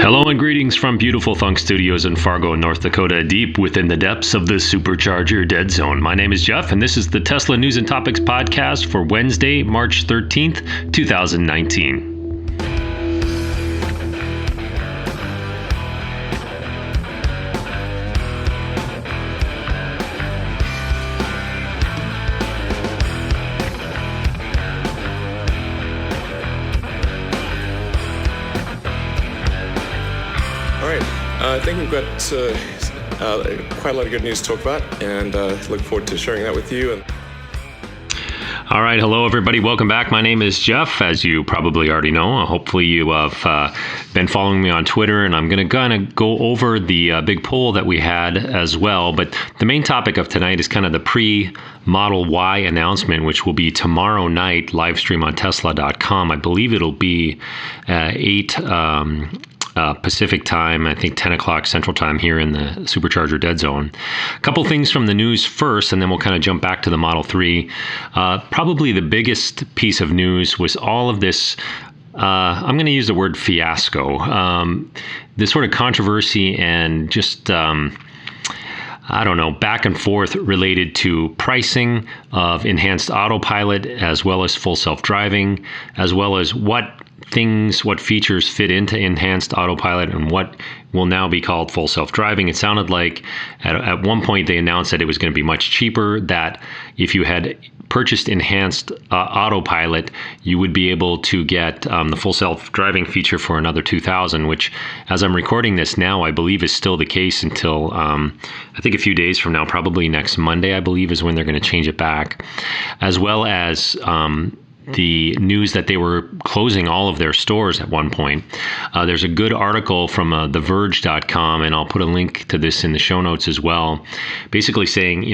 Hello and greetings from beautiful Thunk Studios in Fargo, North Dakota, deep within the depths of the supercharger dead zone. My name is Jeff, and this is the Tesla News and Topics podcast for Wednesday, March 13th, 2019. I think we've got quite a lot of good news to talk about, and look forward to sharing that with you. All right. Hello, everybody. Welcome back. My name is Jeff, as you probably already know. Hopefully you have been following me on Twitter, and I'm going to kind of go over the big poll that we had as well. But the main topic of tonight is kind of the pre-Model Y announcement, which will be tomorrow night, live stream on Tesla.com. I believe it'll be 8 Pacific time, I think 10 o'clock Central time here in the Supercharger Dead Zone. A couple things from the news first, and then we'll kind of jump back to the Model 3. Probably the biggest piece of news was all of this, I'm going to use the word fiasco, this sort of controversy and just back and forth related to pricing of enhanced autopilot, as well as full self-driving, as well as what features fit into enhanced autopilot and what will now be called full self-driving. It sounded like at one point they announced that it was going to be much cheaper, that if you had purchased enhanced autopilot, you would be able to get the full self-driving feature for another $2,000, which, as I'm recording this now, I believe is still the case until I think a few days from now, probably next Monday, I believe, is when they're going to change it back, as well as the news that they were closing all of their stores at one point. There's a good article from TheVerge.com, and I'll put a link to this in the show notes as well, basically saying,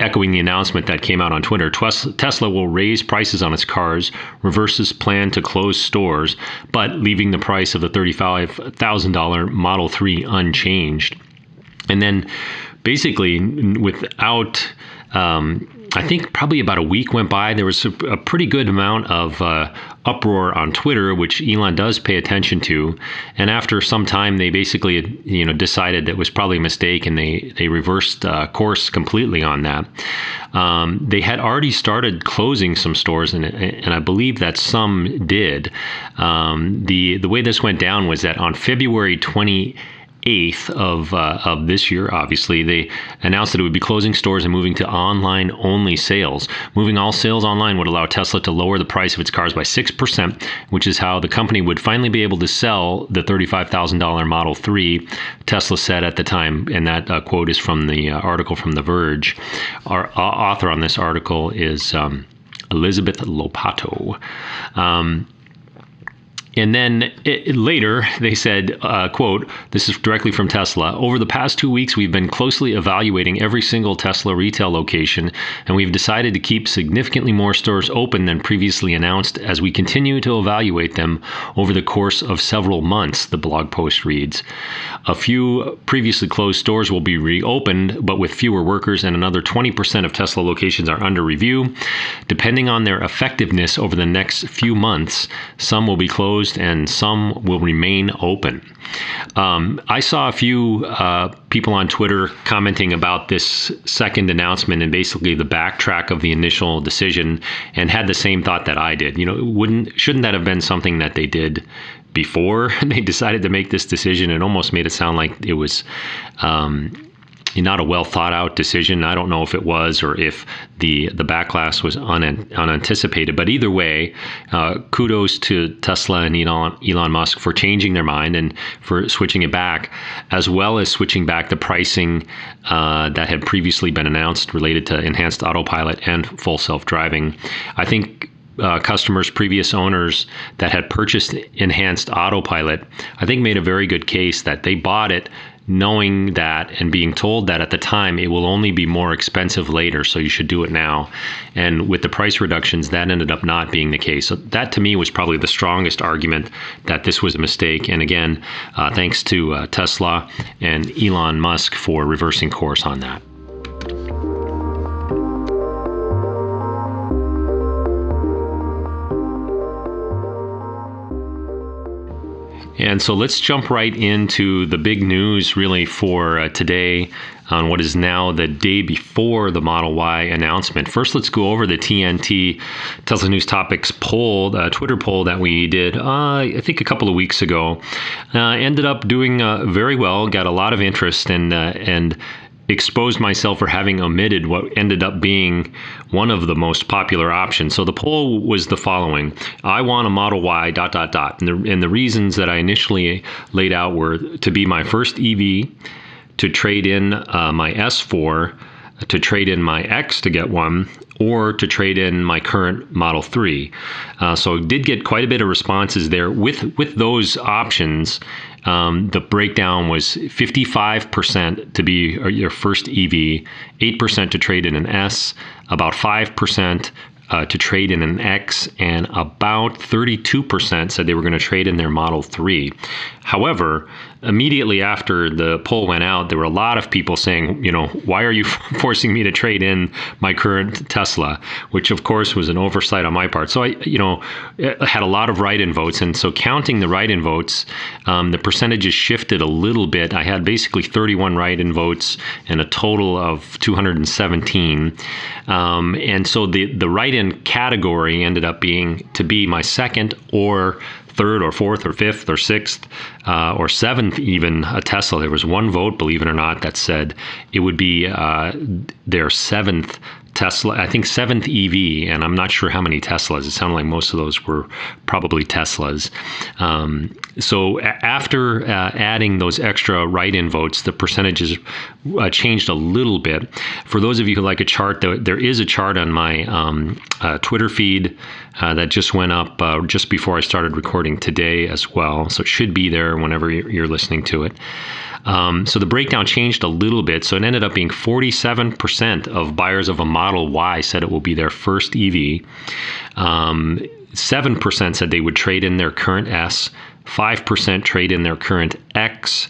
echoing the announcement that came out on Twitter, Tesla will raise prices on its cars, reverses plan to close stores, but leaving the price of the $35,000 Model 3 unchanged. And then basically without I think probably about a week went by, there was a pretty good amount of uproar on Twitter, which Elon does pay attention to. And after some time, they basically, decided that it was probably a mistake, and they reversed course completely on that. They had already started closing some stores, and I believe that some did. The way this went down was that on February 28th of this year, obviously, they announced that it would be closing stores and moving to online-only sales. Moving all sales online would allow Tesla to lower the price of its cars by 6%, which is how the company would finally be able to sell the $35,000 Model 3, Tesla said at the time, and that quote is from the article from The Verge. Our author on this article is Elizabeth Lopato. And then later they said, quote, this is directly from Tesla, over the past 2 weeks, we've been closely evaluating every single Tesla retail location, and we've decided to keep significantly more stores open than previously announced as we continue to evaluate them over the course of several months, the blog post reads. A few previously closed stores will be reopened, but with fewer workers, and another 20% of Tesla locations are under review. Depending on their effectiveness over the next few months, some will be closed and some will remain open. I saw a few people on Twitter commenting about this second announcement and basically the backtrack of the initial decision, and had the same thought that I did. Shouldn't that have been something that they did before they decided to make this decision? It almost made it sound like it was not a well thought out decision. I don't know if it was, or if the backlash was unanticipated. But either way, kudos to Tesla and Elon Musk for changing their mind and for switching it back, as well as switching back the pricing that had previously been announced related to enhanced autopilot and full self-driving. I think customers, previous owners that had purchased enhanced autopilot, I think made a very good case that they bought it knowing that and being told that at the time it will only be more expensive later, so you should do it now. And with the price reductions, that ended up not being the case. So that to me was probably the strongest argument that this was a mistake. And again, thanks to Tesla and Elon Musk for reversing course on that. And so let's jump right into the big news really for today on what is now the day before the Model Y announcement. First, let's go over the TNT Tesla News Topics poll, Twitter poll that we did, I think a couple of weeks ago. Ended up doing very well, got a lot of interest, and exposed myself for having omitted what ended up being one of the most popular options. So the poll was the following: I want a Model Y ... And the reasons that I initially laid out were to be my first EV, to trade in my S4, to trade in my X to get one, or to trade in my current Model 3. So did get quite a bit of responses there. With those options, the breakdown was 55% to be your first EV, 8% to trade in an S, about 5% to trade in an X, and about 32% said they were going to trade in their Model 3. However, immediately after the poll went out, there were a lot of people saying, why are you forcing me to trade in my current Tesla? Which, of course, was an oversight on my part. So I had a lot of write-in votes. And so counting the write-in votes, the percentages shifted a little bit. I had basically 31 write-in votes and a total of 217. And so the write-in category ended up being to be my second or third or fourth or fifth or sixth or seventh even a Tesla. There was one vote, believe it or not, that said it would be their seventh Tesla, I think seventh EV, and I'm not sure how many Teslas. It sounded like most of those were probably Teslas. So after adding those extra write-in votes, the percentages changed a little bit. For those of you who like a chart, there is a chart on my Twitter feed that just went up just before I started recording today as well. So it should be there whenever you're listening to it. So the breakdown changed a little bit. So it ended up being 47% of buyers of a Model Y said it will be their first EV. 7% said they would trade in their current S, 5% trade in their current X,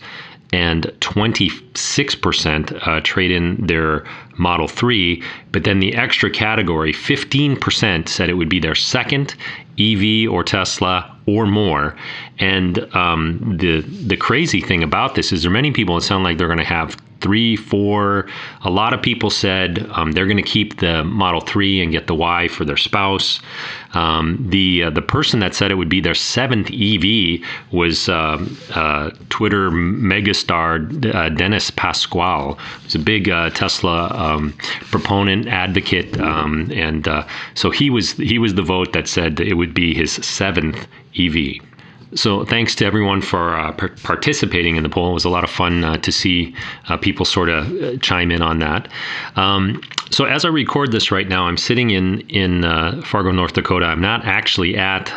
and 26% trade in their Model 3. But then the extra category, 15% said it would be their second EV or Tesla or more. And the crazy thing about this is there are many people that sound like they're going to have 3, 4. A lot of people said they're going to keep the Model 3 and get the Y for their spouse. The person that said it would be their seventh EV was Twitter megastar Dennis Pasquale. He's a big Tesla proponent, advocate, and so he was the vote that said it would be his seventh EV. So thanks to everyone for participating in the poll. It was a lot of fun to see people sort of chime in on that. So as I record this right now, I'm sitting in Fargo, North Dakota. I'm not actually at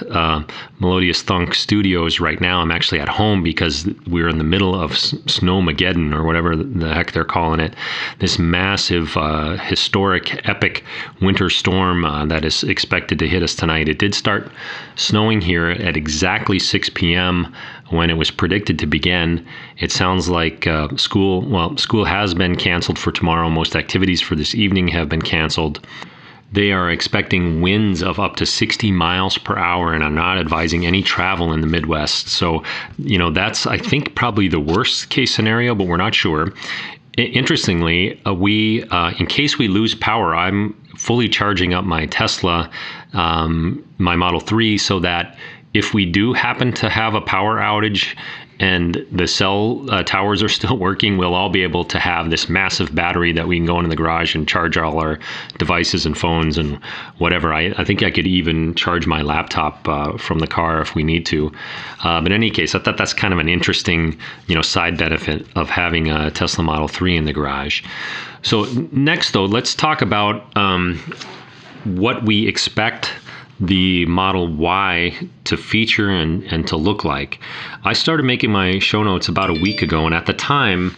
Melodious Thunk Studios right now. I'm actually at home because we're in the middle of Snowmageddon, or whatever the heck they're calling it. This massive, historic, epic winter storm that is expected to hit us tonight. It did start snowing here at exactly 6 p.m. when it was predicted to begin. It sounds like school has been canceled for tomorrow. Most activities for this evening have been canceled. They are expecting winds of up to 60 miles per hour and are not advising any travel in the Midwest. So, that's, I think, probably the worst case scenario, but we're not sure. Interestingly, in case we lose power, I'm fully charging up my Tesla, my Model 3, so that if we do happen to have a power outage and the cell towers are still working, we'll all be able to have this massive battery that we can go into the garage and charge all our devices and phones and whatever. I think I could even charge my laptop from the car if we need to. But in any case, I thought that's kind of an interesting, side benefit of having a Tesla Model 3 in the garage. So next, though, let's talk about what we expect the Model Y to feature and to look like. I started making my show notes about a week ago, and at the time,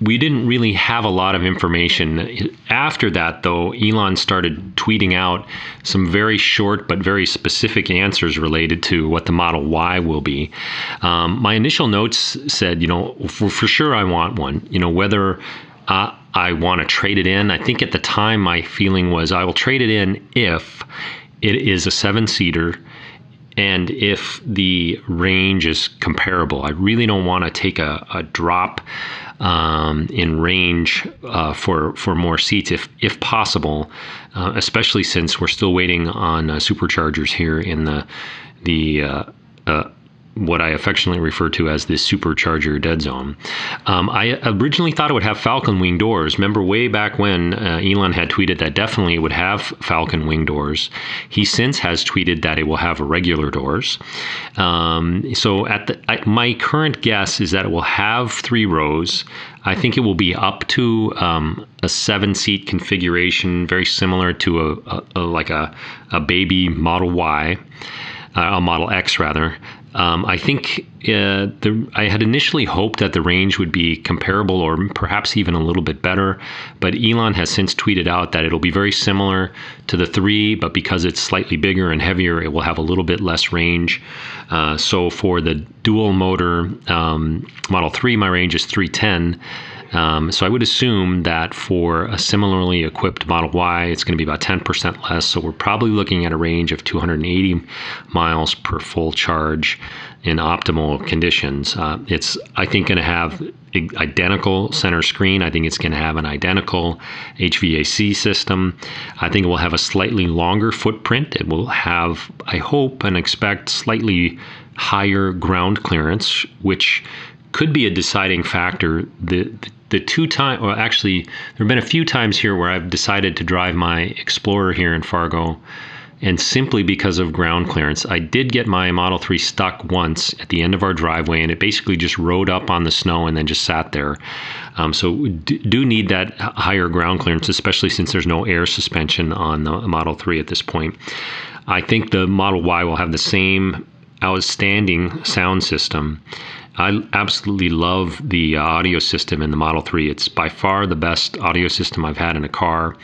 we didn't really have a lot of information. After that, though, Elon started tweeting out some very short but very specific answers related to what the Model Y will be. My initial notes said, for sure I want one. Whether I want to trade it in. I think at the time my feeling was I will trade it in if it is a 7-seater, and if the range is comparable. I really don't want to take a drop in range for more seats if possible, especially since we're still waiting on superchargers here in the what I affectionately refer to as the supercharger dead zone. I originally thought it would have Falcon wing doors. Remember way back when Elon had tweeted that definitely it would have Falcon wing doors. He since has tweeted that it will have regular doors. So my current guess is that it will have 3 rows. I think it will be up to a 7-seat configuration, very similar to a baby Model Y, a Model X rather. I think I had initially hoped that the range would be comparable or perhaps even a little bit better, but Elon has since tweeted out that it'll be very similar to the 3, but because it's slightly bigger and heavier, it will have a little bit less range. So for the dual motor Model 3, my range is 310. So I would assume that for a similarly equipped Model Y, it's going to be about 10% less. So we're probably looking at a range of 280 miles per full charge in optimal conditions. It's, I think, going to have identical center screen. I think it's going to have an identical HVAC system. I think it will have a slightly longer footprint. It will have, I hope and expect, slightly higher ground clearance, which could be a deciding factor. The 2 times, or actually, there have been a few times here where I've decided to drive my Explorer here in Fargo, and simply because of ground clearance. I did get my Model 3 stuck once at the end of our driveway, and it basically just rode up on the snow and then just sat there. So we do need that higher ground clearance, especially since there's no air suspension on the Model 3 at this point. I think the Model Y will have the same outstanding sound system. I absolutely love the audio system in the Model 3. It's by far the best audio system I've had in a car.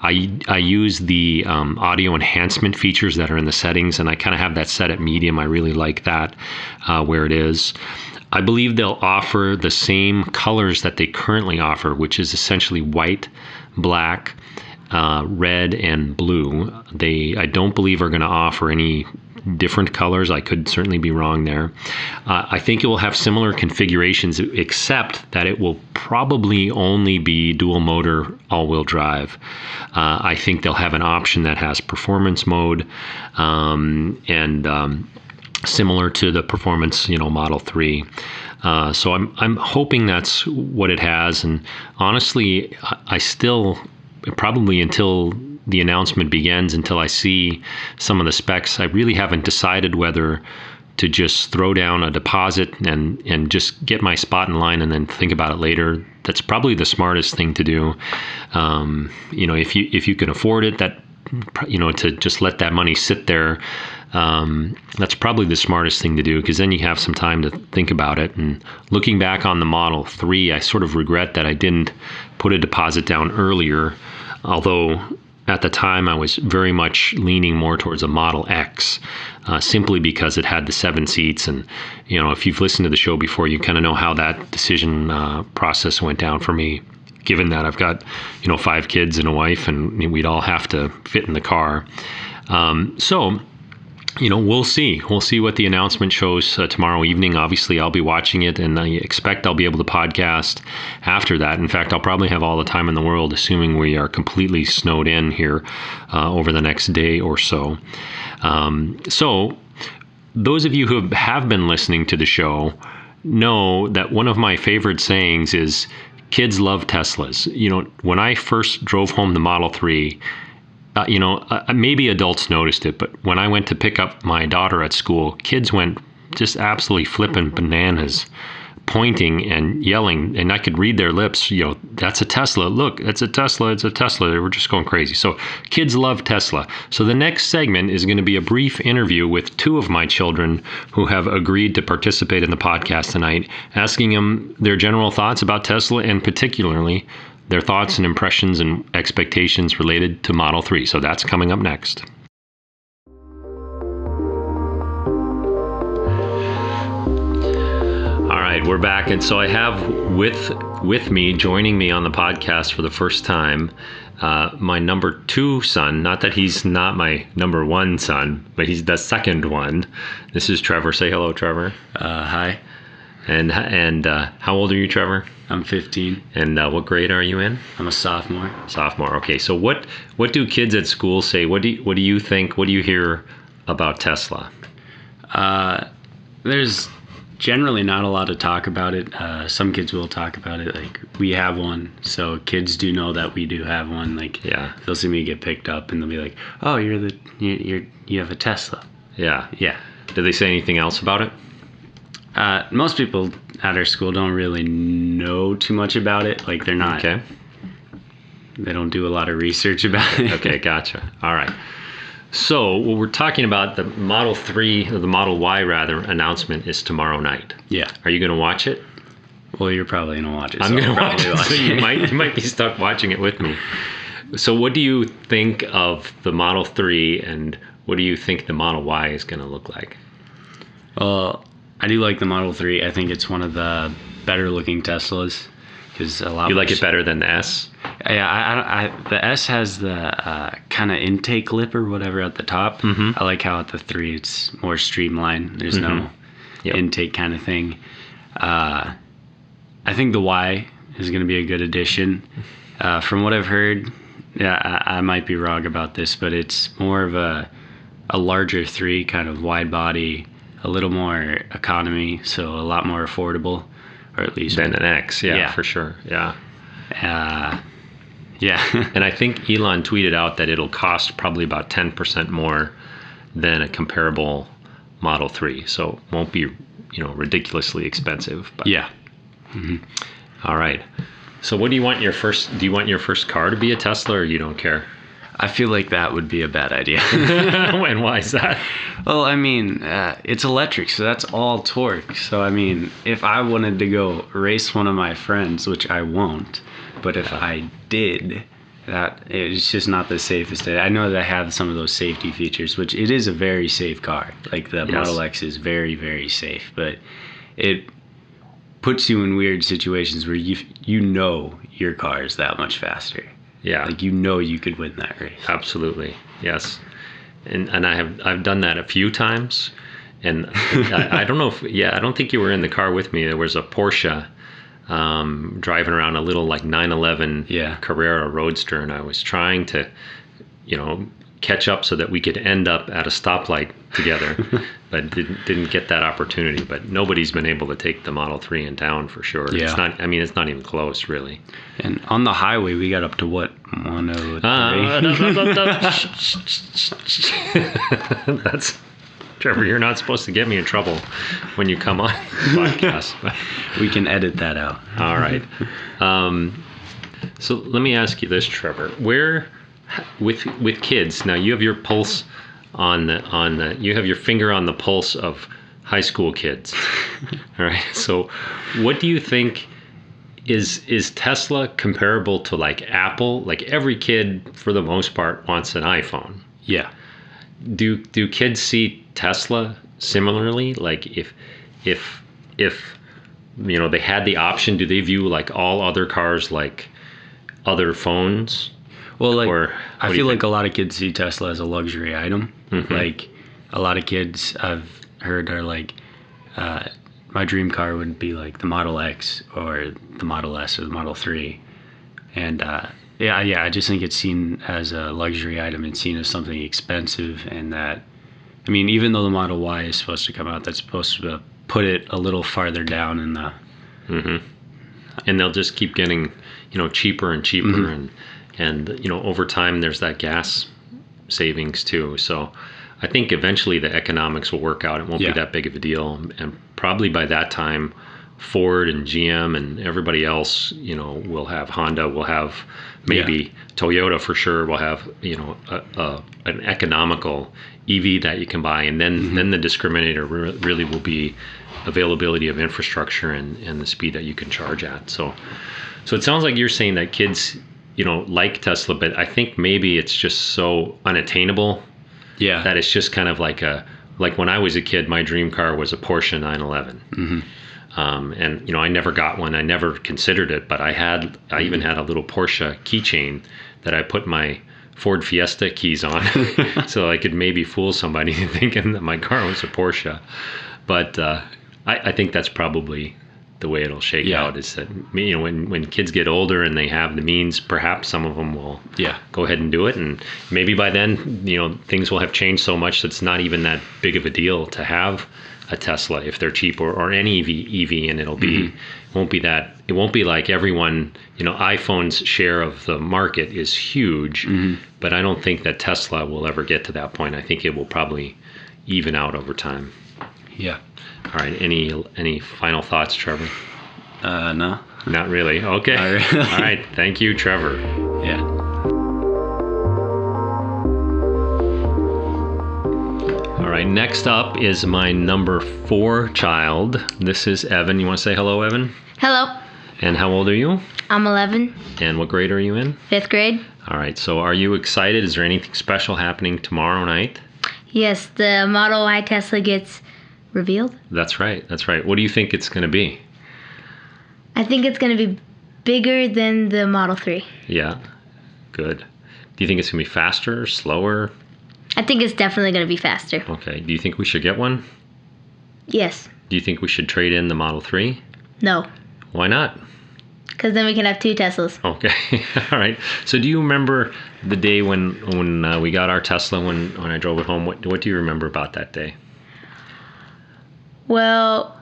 I use the audio enhancement features that are in the settings, and I kind of have that set at medium. I really like that where it is. I believe they'll offer the same colors that they currently offer, which is essentially white, black, red, and blue. I don't believe are going to offer any different colors. I could certainly be wrong there. I think it will have similar configurations, except that it will probably only be dual motor all-wheel drive. I think they'll have an option that has performance mode, and similar to the performance, Model 3. So I'm hoping that's what it has. And honestly, I still probably until the announcement begins, until I see some of the specs, I really haven't decided whether to just throw down a deposit and just get my spot in line and then think about it later. That's probably the smartest thing to do. If you can afford it, to just let that money sit there, that's probably the smartest thing to do, because then you have some time to think about it. And looking back on the Model 3, I sort of regret that I didn't put a deposit down earlier, although at the time I was very much leaning more towards a Model X, simply because it had the 7 seats. And, if you've listened to the show before, you kind of know how that decision process went down for me, given that I've got, 5 kids and a wife, and we'd all have to fit in the car. So we'll see. We'll see what the announcement shows tomorrow evening. Obviously, I'll be watching it, and I expect I'll be able to podcast after that. In fact, I'll probably have all the time in the world, assuming we are completely snowed in here over the next day or so. So those of you who have been listening to the show know that one of my favorite sayings is, kids love Teslas. When I first drove home the Model 3, maybe adults noticed it, but when I went to pick up my daughter at school, kids went just absolutely flipping bananas, pointing and yelling, and I could read their lips, that's a Tesla. Look, it's a Tesla. It's a Tesla. They were just going crazy. So kids love Tesla. So the next segment is going to be a brief interview with 2 of my children who have agreed to participate in the podcast tonight, asking them their general thoughts about Tesla, and particularly their thoughts and impressions and expectations related to Model 3. So that's coming up next. All right, we're back. And so I have with with me, joining me on the podcast for the first time, my number 2 son. Not that he's not my number 1 son, but he's the second one. This is Trevor. Say hello, Trevor. Hi. And how old are you, Trevor? I'm 15. And what grade are you in? I'm a sophomore. Sophomore. Okay. So what do kids at school say? What do you think? What do you hear about Tesla? There's generally not a lot of talk about it. Some kids will talk about it. Like, we have one, so kids do know that we do have one. Like, yeah, they'll see me get picked up, and they'll be like, "Oh, you have a Tesla." Yeah. Yeah. Do they say anything else about it? Most people at our school don't really know too much about it. Like, they're not. Okay. They don't do a lot of research about it. Okay, gotcha. All right. So what we're talking about, the Model 3, or the Model Y rather, announcement is tomorrow night. Yeah. Are you going to watch it? Well, you're probably going to watch it. I'm going to watch it. So you might be stuck watching it with me. So what do you think of the Model 3, and what do you think the Model Y is going to look like? Well, I do like the Model 3. I think it's one of the better looking Teslas. Because a lot. You like it better than the S? Yeah, the S has the kind of intake lip or whatever at the top. Mm-hmm. I like how at the 3 it's more streamlined. There's no intake kind of thing. I think the Y is going to be a good addition. From what I've heard, I might be wrong about this, but it's more of a larger 3, kind of wide body, a little more economy, so a lot more affordable. Or at least than an X, yeah, for sure, yeah. Yeah. And I think Elon tweeted out that it'll cost probably about 10% more than a comparable Model 3, so it won't be, ridiculously expensive. But yeah. Mm-hmm. All right. So, what do you want your first? Do you want your first car to be a Tesla, or you don't care? I feel like that would be a bad idea. And why is that? Well, I mean, it's electric, so that's all torque. So, I mean, if I wanted to go race one of my friends, which I won't, but if I did, it's just not the safest. I know that I have some of those safety features, which it is a very safe car. Like, the Model X is very, very safe, but it puts you in weird situations where you know your car is that much faster. Yeah. Like, you could win that race. Absolutely. Yes. And I've done that a few times. And I don't know I don't think you were in the car with me. There was a Porsche driving around a little like 911 Carrera Roadster, and I was trying to, catch up so that we could end up at a stoplight together, but didn't get that opportunity. But nobody's been able to take the Model 3 in town for sure. Yeah. It's not even close, really. And on the highway, we got up to what, 103? That's Trevor. You're not supposed to get me in trouble when you come on the podcast. We can edit that out. All right. So let me ask you this, Trevor. Where with kids now, you have your pulse you have your finger on the pulse of high school kids. All right. So what do you think is Tesla comparable to like Apple? Like, every kid for the most part wants an iPhone. Yeah. Do kids see Tesla similarly? Like, if they had the option, do they view like all other cars like other phones? Well, like, I feel like a lot of kids see Tesla as a luxury item. Mm-hmm. Like, a lot of kids I've heard are like, my dream car would be like the Model X or the Model S or the Model 3. And I just think it's seen as a luxury item. It's seen as something expensive, and that, I mean, even though the Model Y is supposed to come out, that's supposed to put it a little farther down in the... Mm-hmm. And they'll just keep getting, cheaper and cheaper. Mm-hmm. And over time, there's that gas savings too. So I think eventually the economics will work out. It won't be that big of a deal. And probably by that time, Ford and GM and everybody else, will have Honda, will have maybe Toyota for sure, will have, an economical EV that you can buy. And then the discriminator really will be availability of infrastructure and the speed that you can charge at. So it sounds like you're saying that kids, like Tesla, but I think maybe it's just so unattainable. Yeah. That it's just kind of like when I was a kid, my dream car was a Porsche 911. Mm-hmm. And I never got one. I never considered it, but I even had a little Porsche keychain that I put my Ford Fiesta keys on, so I could maybe fool somebody thinking that my car was a Porsche. But I think that's probably the way it'll shake out. Is that when kids get older and they have the means, perhaps some of them will go ahead and do it, and maybe by then things will have changed so much that it's not even that big of a deal to have a Tesla if they're cheap, or any EV, and it'll be it won't be like everyone. iPhone's share of the market is huge, but I don't think that Tesla will ever get to that point. I think it will probably even out over time. Yeah. All right. Any final thoughts, Trevor? No. Not really. Okay. Not really. All right. Thank you, Trevor. Yeah. All right. Next up is my number 4 child. This is Evan. You want to say hello, Evan? Hello. And how old are you? I'm 11. And what grade are you in? 5th grade. All right. So are you excited? Is there anything special happening tomorrow night? Yes, the Model Y Tesla gets revealed. That's right. What do you think it's going to be? I think it's going to be bigger than the Model 3. Yeah. Good. Do you think it's going to be faster, slower? I think it's definitely going to be faster. Okay. Do you think we should get one? Yes. Do you think we should trade in the Model 3? No. Why not? Because then we can have 2 Teslas. Okay. All right. So do you remember the day when we got our Tesla, when I drove it home? What do you remember about that day? Well,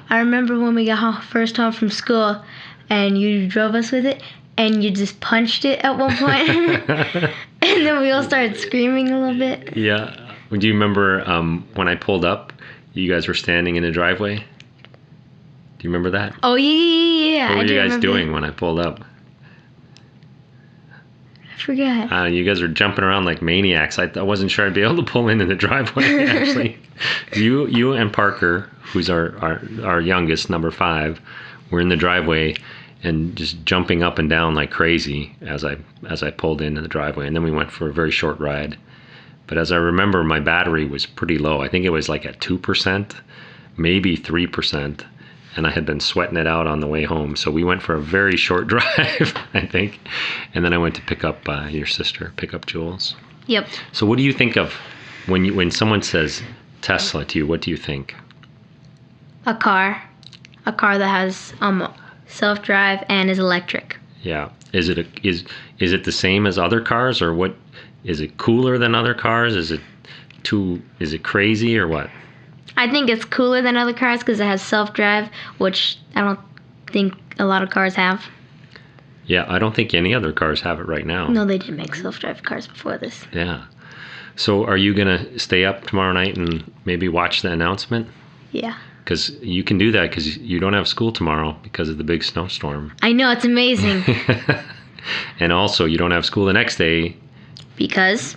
I remember when we got first home from school and you drove us with it and you just punched it at one point. And then we all started screaming a little bit. Yeah. Do you remember when I pulled up, you guys were standing in the driveway? Do you remember that? Oh, yeah. What were you guys remember doing when I pulled up? I forgot. You guys were jumping around like maniacs. I wasn't sure I'd be able to pull in the driveway, actually. You and Parker, who's our youngest, number 5, were in the driveway and just jumping up and down like crazy as I pulled into the driveway. And then we went for a very short ride. But as I remember, my battery was pretty low. I think it was like at 2%, maybe 3%. And I had been sweating it out on the way home. So we went for a very short drive, I think. And then I went to pick up your sister, pick up Jules. Yep. So what do you think of when someone says Tesla to you? What do you think? A car that has self-drive and is electric. Yeah. Is it the same as other cars, or what? Is it cooler than other cars? Is it crazy, or what? I think it's cooler than other cars because it has self-drive, which I don't think a lot of cars have. Yeah, I don't think any other cars have it right now. No, they didn't make self-drive cars before this. Yeah. So are you going to stay up tomorrow night and maybe watch the announcement? Yeah. Because you can do that because you don't have school tomorrow because of the big snowstorm. I know, it's amazing. And also, you don't have school the next day. Because?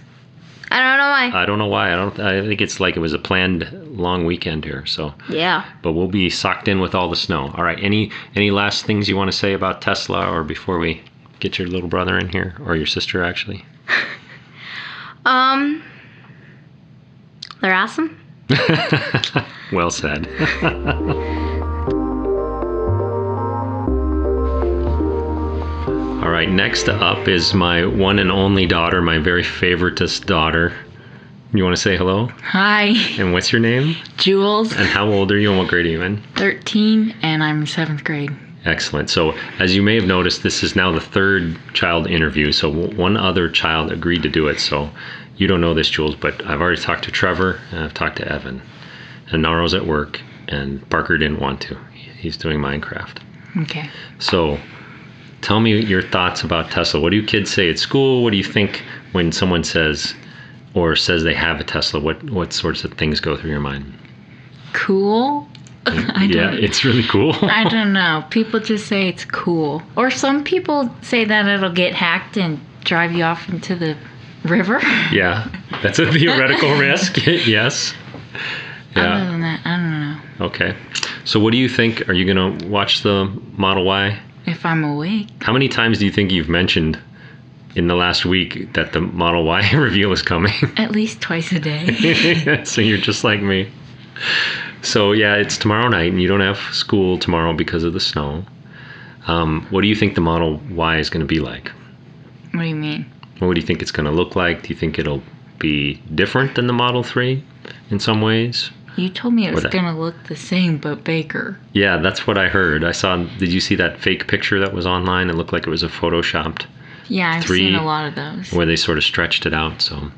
I don't know why. I don't know why. I think it's like it was a planned long weekend here. So yeah. But we'll be socked in with all the snow. All right. Any last things you want to say about Tesla, or before we get your little brother in here, or your sister actually? They're awesome. Well said. All right, next up is my one and only daughter, my very favoritist daughter. You want to say hello? Hi. And what's your name? Jules. And how old are you, and what grade are you in? 13, and I'm 7th grade. Excellent. So as you may have noticed, this is now the 3rd child interview. So one other child agreed to do it. So you don't know this, Jules, but I've already talked to Trevor, and I've talked to Evan. And Naro's at work, and Parker didn't want to. He's doing Minecraft. Okay. So tell me your thoughts about Tesla. What do you kids say at school? What do you think when someone says they have a Tesla? What sorts of things go through your mind? Cool? Yeah, it's really cool. I don't know. People just say it's cool. Or some people say that it'll get hacked and drive you off into the river. Yeah, that's a theoretical risk. Yes. Yeah. Other than that, I don't know. Okay. So what do you think? Are you going to watch the Model Y? If I'm awake. How many times do you think you've mentioned in the last week that the Model Y reveal is coming? At least twice a day. So you're just like me. So yeah, it's tomorrow night, and you don't have school tomorrow because of the snow. What do you think the Model Y is going to be like? What do you mean? What do you think it's going to look like? Do you think it'll be different than the Model 3 in some ways? You told me it was going to look the same, but bigger. Yeah, that's what I heard. Did you see that fake picture that was online? It looked like it was a photoshopped Yeah, I've 3 seen a lot of those. where they sort of stretched it out. So,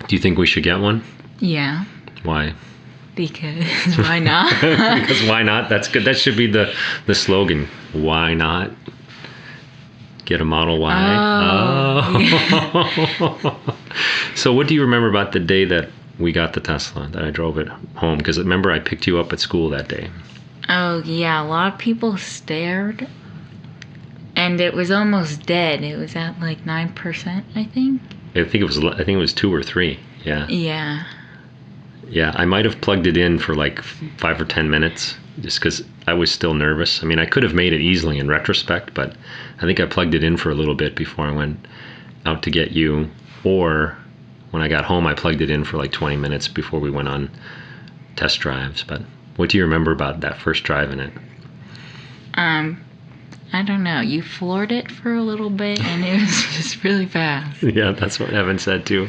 do you think we should get one? Yeah, Why? because why not? Because why not? That's good. That should be the slogan. Why not? Get a Model Y. Oh. So what do you remember about the day that we got the Tesla, that I drove it home? Because remember, I picked you up at school that day. Oh, yeah, a lot of people stared. And it was almost dead. It was at like 9%, I think. I think it was 2 or 3. Yeah. Yeah. Yeah, I might have plugged it in for like 5 or 10 minutes just because I was still nervous. I mean, I could have made it easily in retrospect, but I think I plugged it in for a little bit before I went out to get you. Or when I got home, I plugged it in for like 20 minutes before we went on test drives. But what do you remember about that first drive in it? I don't know. You floored it for a little bit, and it was just really fast. Yeah, that's what Evan said too.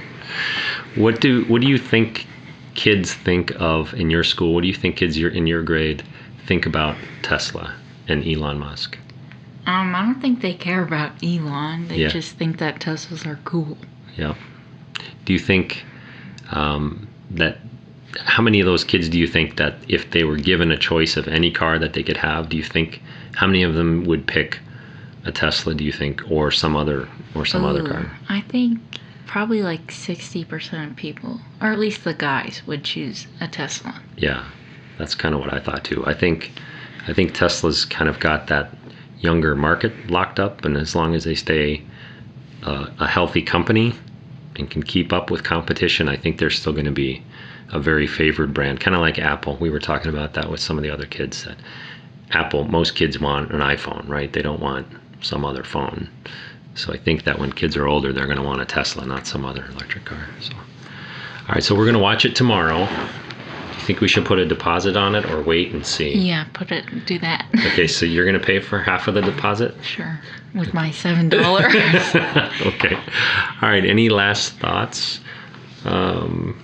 What do you think kids think of in your school? What do you think kids in your grade think about Tesla and Elon Musk? I don't think they care about Elon. They Yeah. just think that Teslas are cool. Yeah. Do you think that how many of those kids do you think that if they were given a choice of any car that they could have, do you think how many of them would pick a Tesla, do you think, or some other car? I think probably like 60% of people, or at least the guys, would choose a Tesla. Yeah. That's kind of what I thought too. I think Tesla's kind of got that younger market locked up, and as long as they stay a healthy company and can keep up with competition, I think they're still going to be a very favored brand, kind of like Apple. We were talking about that with some of the other kids, that Apple, most kids want an iPhone, right? They don't want some other phone. So I think that when kids are older, they're going to want a Tesla, not some other electric car. So, all right, so we're going to watch it tomorrow. Do you think we should put a deposit on it or wait and see? Yeah, do that. Okay, so you're going to pay for half of the deposit? Sure, with my $7. Okay. All right, any last thoughts on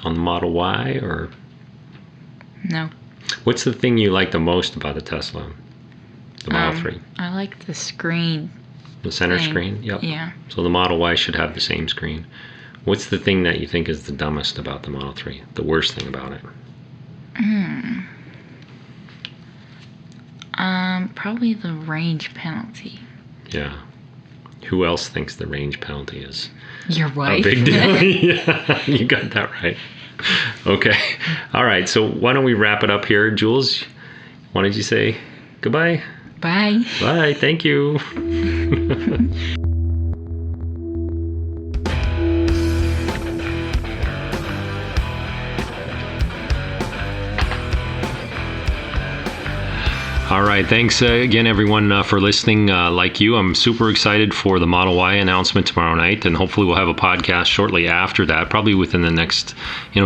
the Model Y? Or No. what's the thing you like the most about the Tesla, the Model 3? I like the screen. The center thing. screen? Yep. Yeah. So the Model Y should have the same screen. What's the thing that you think is the dumbest about the Model 3? The worst thing about it? Probably the range penalty. Yeah. Who else thinks the range penalty is Your wife. a big deal? Yeah, you got that right. Okay. All right. So why don't we wrap it up here? Jules, why don't you say goodbye? Bye. Bye. Thank you. All right. Thanks again, everyone, for listening. Like you, I'm super excited for the Model Y announcement tomorrow night, and hopefully we'll have a podcast shortly after that, probably within the next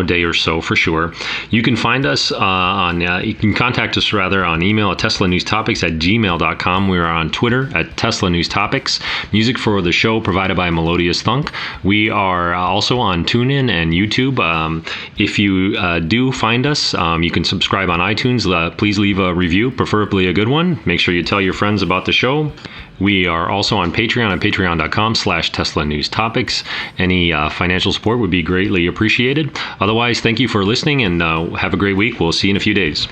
day or so for sure. You can find us you can contact us rather on email at teslanewstopics@gmail.com. We are on Twitter at Tesla News Topics. Music for the show provided by Melodious Thunk. We are also on TuneIn and YouTube. If you do find us, you can subscribe on iTunes. Please leave a review, preferably a good one. Make sure you tell your friends about the show. We are also on Patreon at patreon.com/Tesla News Topics. Any financial support would be greatly appreciated. Otherwise, thank you for listening, and have a great week. We'll see you in a few days.